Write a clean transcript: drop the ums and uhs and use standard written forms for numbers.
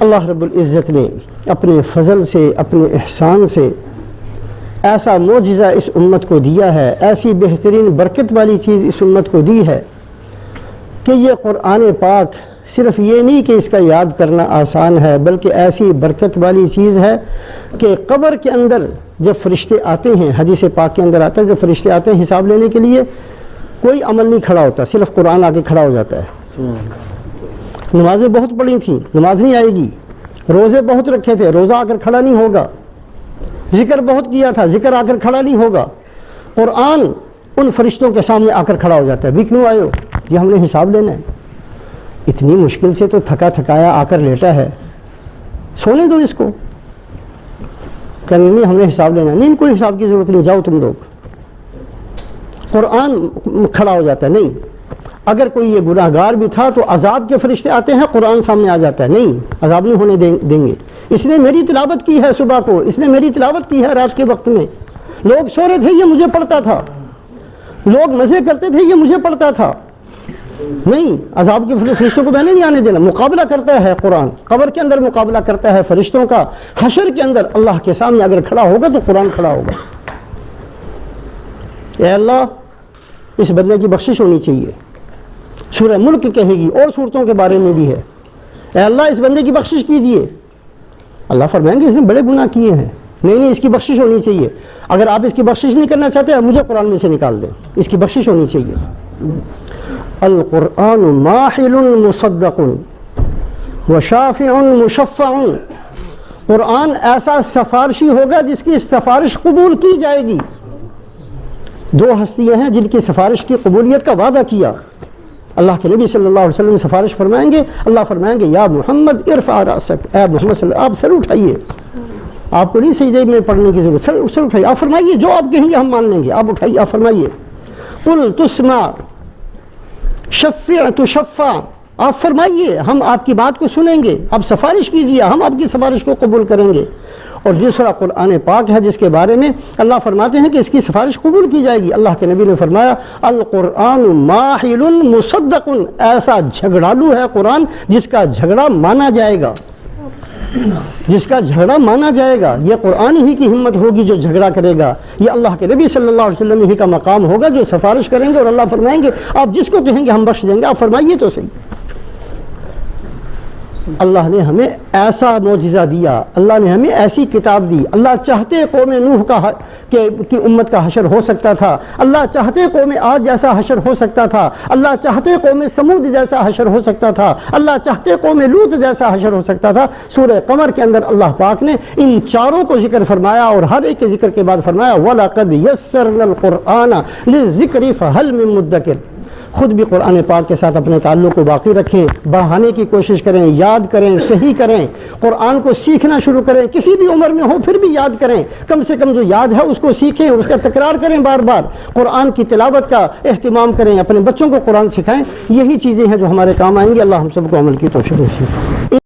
اللہ رب العزت نے اپنے فضل سے، اپنے احسان سے ایسا معجزہ اس امت کو دیا ہے، ایسی بہترین برکت والی چیز اس امت کو دی ہے کہ یہ قرآن پاک صرف یہ نہیں کہ اس کا یاد کرنا آسان ہے، بلکہ ایسی برکت والی چیز ہے کہ قبر کے اندر جب فرشتے آتے ہیں، حدیث پاک کے اندر آتا ہے، جب فرشتے آتے ہیں حساب لینے کے لیے، کوئی عمل نہیں کھڑا ہوتا، صرف قرآن آ کے کھڑا ہو جاتا ہے۔ نمازیں بہت پڑھی تھیں، نماز نہیں آئے گی، روزے بہت رکھے تھے، روزہ آ کر کھڑا نہیں ہوگا، ذکر بہت کیا تھا، ذکر آ کر کھڑا نہیں ہوگا، قرآن ان فرشتوں کے سامنے آ کر کھڑا ہو جاتا ہے، بھی کیوں آئے ہو؟ یہ ہم نے حساب لینا ہے، اتنی مشکل سے تو تھکا تھکایا آ کر لیٹا ہے، سونے دو اس کو، کہنے نہیں ہم نے حساب لینا ہے، نہیں کوئی حساب کی ضرورت نہیں، جاؤ تم لوگ۔ قرآن کھڑا ہو جاتا ہے، نہیں اگر کوئی یہ گناہ گار بھی تھا تو عذاب کے فرشتے آتے ہیں، قرآن سامنے آ جاتا ہے، نہیں عذاب نہیں ہونے دیں گے، اس نے میری تلاوت کی ہے صبح کو، اس نے میری تلاوت کی ہے رات کے وقت میں، لوگ سو رہے تھے یہ مجھے پڑھتا تھا، لوگ مزے کرتے تھے یہ مجھے پڑھتا تھا، نہیں عذاب کے فرشتوں کو میں نے نہیں آنے دینا۔ مقابلہ کرتا ہے قرآن، قبر کے اندر مقابلہ کرتا ہے فرشتوں کا، حشر کے اندر اللہ کے سامنے اگر کھڑا ہوگا تو قرآن کھڑا ہوگا، اے اللہ اس بندے کی بخشش ہونی چاہیے، سورہ ملک کہے گی، اور صورتوں کے بارے میں بھی ہے، اے اللہ اس بندے کی بخشش کیجئے، اللہ فرمائیں گے اس نے بڑے گناہ کیے ہیں، نہیں اس کی بخشش ہونی چاہیے، اگر آپ اس کی بخشش نہیں کرنا چاہتے مجھے قرآن میں سے نکال دیں، اس کی بخشش ہونی چاہیے۔ القرآن ماحل مصدق وشافع مشفع، قرآن ایسا سفارشی ہوگا جس کی سفارش قبول کی جائے گی۔ دو ہستیاں ہیں جن کی سفارش کی قبولیت کا وعدہ کیا، اللہ کے نبی صلی اللہ علیہ وسلم سفارش فرمائیں گے، اللہ فرمائیں گے یا محمد ارفع رأسک، اے محمد صلی اللہ علیہ وسلم آپ سر اٹھائیے، آپ کو نہیں سجدے میں پڑھنے کی ضرورت، سر اٹھائیے، آپ فرمائیے جو آپ کہیں گے ہم مان لیں گے، آپ اٹھائیے، آپ فرمائیے قل تسمع شفع تشفع، آپ فرمائیے ہم آپ کی بات کو سنیں گے، آپ سفارش کیجیے ہم آپ کی سفارش کو قبول کریں گے۔ اور دوسرا قرآن پاک ہے جس کے بارے میں اللہ فرماتے ہیں کہ اس کی سفارش قبول کی جائے گی، اللہ کے نبی نے فرمایا القرآن ماحل مصدق، ایسا جھگڑالو ہے قرآن جس کا جھگڑا مانا جائے گا، جس کا جھگڑا مانا جائے گا، یہ قرآن ہی کی ہمت ہوگی جو جھگڑا کرے گا، یہ اللہ کے نبی صلی اللہ علیہ وسلم ہی کا مقام ہوگا جو سفارش کریں گے، اور اللہ فرمائیں گے آپ جس کو کہیں گے ہم بخش دیں گے، آپ فرمائیے تو صحیح۔ اللہ نے ہمیں ایسا معجزہ دیا، اللہ نے ہمیں ایسی کتاب دی، اللہ چاہتے قوم نوح کی امت کا حشر ہو سکتا تھا، اللہ چاہتے قوم عاد جیسا حشر ہو سکتا تھا، اللہ چاہتے قوم سمود جیسا حشر ہو سکتا تھا، اللہ چاہتے قوم لوط جیسا حشر ہو سکتا تھا۔ سورہ قمر کے اندر اللہ پاک نے ان چاروں کو ذکر فرمایا، اور ہر ایک کے ذکر کے بعد فرمایا وَلَقَدْ يَسَّرْنَا الْقُرْآنَ لِلذِّكْرِ فَهَلْ مِن مُدَّكِرٍ۔ خود بھی قرآن پاک کے ساتھ اپنے تعلق کو باقی رکھیں، بڑھانے کی کوشش کریں، یاد کریں، صحیح کریں، قرآن کو سیکھنا شروع کریں، کسی بھی عمر میں ہو پھر بھی یاد کریں، کم سے کم جو یاد ہے اس کو سیکھیں، اس کا تکرار کریں، بار بار قرآن کی تلاوت کا اہتمام کریں، اپنے بچوں کو قرآن سکھائیں، یہی چیزیں ہیں جو ہمارے کام آئیں گی۔ اللہ ہم سب کو عمل کی توفیق نصیب فرمائے۔